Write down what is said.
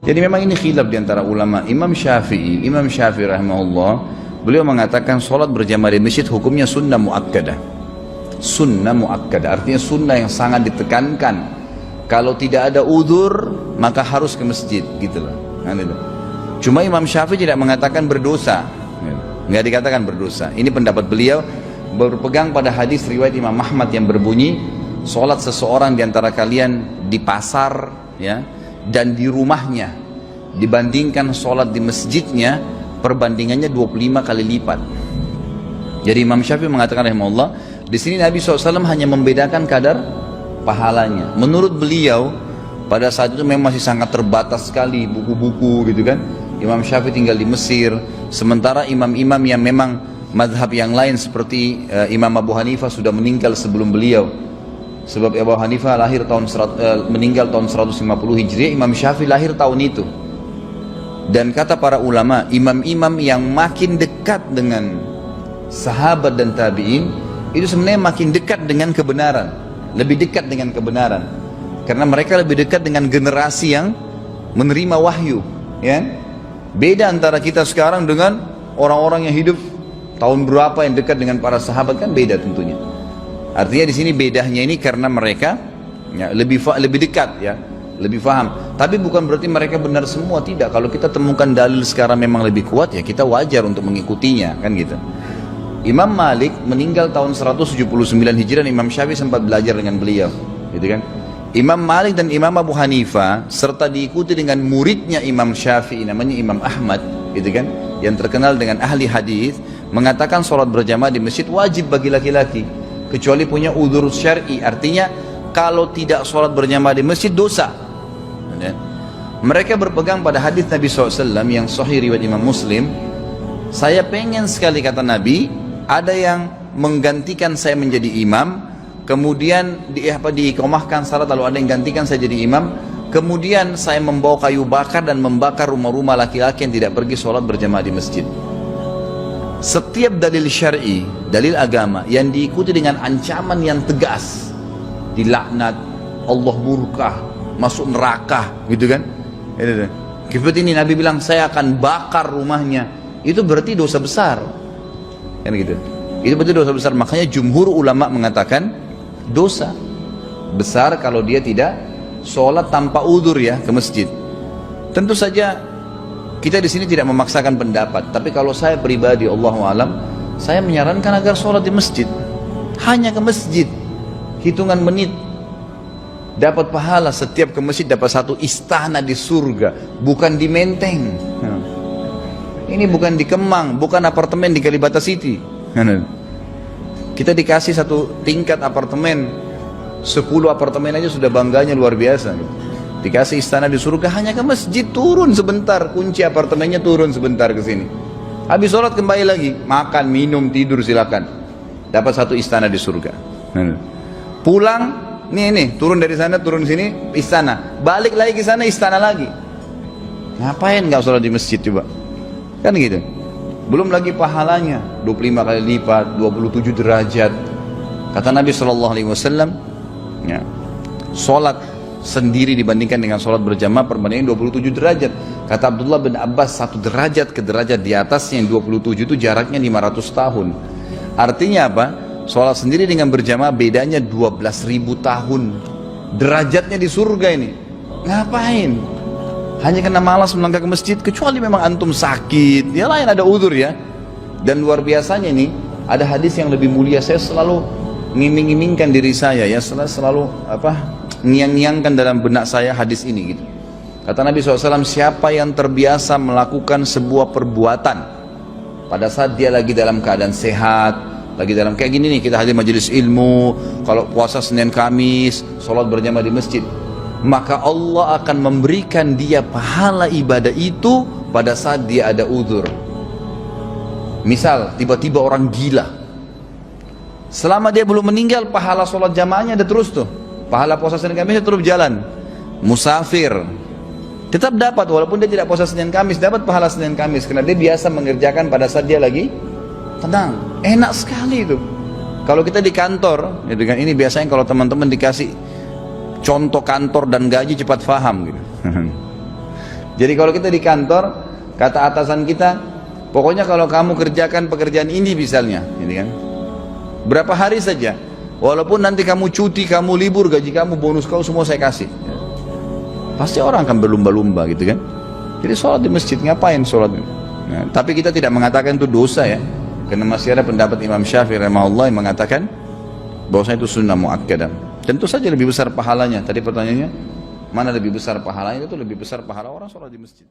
Jadi memang ini khilaf diantara ulama. Imam Syafi'i rahimahullah, beliau mengatakan sholat berjamaah di masjid hukumnya sunnah muakkadah. Sunnah muakkadah artinya sunnah yang sangat ditekankan. Kalau tidak ada udzur maka harus ke masjid, gitu loh. Cuma Imam Syafi'i tidak mengatakan berdosa, nggak dikatakan berdosa. Ini pendapat beliau, berpegang pada hadis riwayat Imam Ahmad yang berbunyi, sholat seseorang diantara kalian di pasar, ya, dan di rumahnya dibandingkan sholat di masjidnya, perbandingannya 25 kali lipat. Jadi Imam Syafi'i mengatakan rahimahullah, di sini Nabi SAW hanya membedakan kadar pahalanya. Menurut beliau pada saat itu memang masih sangat terbatas sekali buku-buku, gitu kan. Imam Syafi'i tinggal di Mesir, sementara imam-imam yang memang madhab yang lain seperti Imam Abu Hanifah sudah meninggal sebelum beliau. Sebab Abu Hanifah meninggal tahun 150 Hijriah, Imam Syafi'i lahir tahun itu. Dan kata para ulama, imam-imam yang makin dekat dengan sahabat dan tabi'in itu sebenarnya makin dekat dengan kebenaran, lebih dekat dengan kebenaran, karena mereka lebih dekat dengan generasi yang menerima wahyu, ya. Beda antara kita sekarang dengan orang-orang yang hidup tahun berapa yang dekat dengan para sahabat, kan beda tentunya. Artinya di sini bedanya ini karena mereka, ya, lebih dekat, ya, lebih paham. Tapi bukan berarti mereka benar semua, tidak. Kalau kita temukan dalil sekarang memang lebih kuat, ya kita wajar untuk mengikutinya, kan gitu. Imam Malik meninggal tahun 179 Hijriah dan Imam Syafi'i sempat belajar dengan beliau, gitu kan. Imam Malik dan Imam Abu Hanifah serta diikuti dengan muridnya Imam Syafi'i namanya Imam Ahmad, gitu kan, yang terkenal dengan ahli hadis, mengatakan sholat berjamaah di masjid wajib bagi laki-laki kecuali punya udzur syar'i. Artinya kalau tidak sholat berjamaah di masjid dosa. Mereka berpegang pada hadis Nabi SAW yang sahih riwayat Imam Muslim. Saya pengen sekali, kata Nabi, ada yang menggantikan saya menjadi imam, kemudian diiqamahkan salat, lalu ada yang gantikan saya jadi imam, kemudian saya membawa kayu bakar dan membakar rumah-rumah laki-laki yang tidak pergi sholat berjamaah di masjid. Setiap dalil syar'i, dalil agama yang diikuti dengan ancaman yang tegas, dilaknat, Allah murka, masuk neraka, gitu kan. Seperti ini Nabi bilang saya akan bakar rumahnya, itu berarti dosa besar, kan gitu. Itu berarti dosa besar. Makanya jumhur ulama mengatakan dosa besar kalau dia tidak sholat tanpa udzur, ya, ke masjid. Tentu saja kita di sini tidak memaksakan pendapat, tapi kalau saya pribadi, Allahu a'lam, saya menyarankan agar sholat di masjid, hanya ke masjid, hitungan menit, dapat pahala. Setiap ke masjid dapat satu istana di surga, bukan di Menteng. Ini bukan di Kemang, bukan apartemen di Kalibata City. Kita dikasih satu tingkat apartemen, 10 apartemen aja sudah bangganya luar biasa. Dikasih istana di surga, hanya ke masjid, turun sebentar, kunci apartemennya, turun sebentar ke sini. Habis sholat kembali lagi, makan, minum, tidur, silakan. Dapat satu istana di surga. Pulang, nih, turun dari sana, turun sini, istana. Balik lagi ke sana, istana lagi. Ngapain nggak sholat di masjid coba? Kan gitu. Belum lagi pahalanya, 25 kali lipat, 27 derajat. Kata Nabi SAW, ya, sholat sendiri dibandingkan dengan sholat berjamaah perbandingan 27 derajat. Kata Abdullah bin Abbas, 1 derajat ke derajat di atasnya yang 27 itu jaraknya 500 tahun. Artinya apa? Sholat sendiri dengan berjamaah bedanya 12.000 tahun. Derajatnya di surga ini. Ngapain? Hanya karena malas melangkah ke masjid, kecuali memang antum sakit, ya lain ada udzur, ya. Dan luar biasanya nih, ada hadis yang lebih mulia. Saya selalu ngiming-ngimingkan diri saya, ya, selalu ngiang-ngiangkan dalam benak saya hadis ini, gitu. Kata Nabi SAW, siapa yang terbiasa melakukan sebuah perbuatan pada saat dia lagi dalam keadaan sehat, lagi dalam kayak gini nih, kita hadir majelis ilmu, kalau puasa Senin Kamis, sholat berjamaah di masjid, maka Allah akan memberikan dia pahala ibadah itu pada saat dia ada udzur. Misal tiba-tiba orang gila, selama dia belum meninggal pahala sholat jamaahnya ada terus tuh, pahala puasa Senin Kamis terus jalan. Musafir tetap dapat, walaupun dia tidak puasa Senin Kamis, dapat pahala Senin Kamis karena dia biasa mengerjakan pada saat dia lagi tenang. Enak sekali itu. Kalau kita di kantor, gitu kan, ini biasanya kalau teman-teman dikasih contoh kantor dan gaji cepat paham, gitu. Jadi kalau kita di kantor, kata atasan kita, pokoknya kalau kamu kerjakan pekerjaan ini misalnya, ini kan, berapa hari saja, walaupun nanti kamu cuti, kamu libur, gaji kamu, bonus kau semua saya kasih. Pasti orang akan berlumba-lumba gitu kan. Jadi sholat di masjid, ngapain sholat? Nah, tapi kita tidak mengatakan itu dosa ya, karena masih ada pendapat Imam Syafi'i rahimahullah yang mengatakan bahwasanya itu sunnah muakkadah. Tentu saja lebih besar pahalanya. Tadi pertanyaannya, mana lebih besar pahalanya? Itu lebih besar pahala orang sholat di masjid.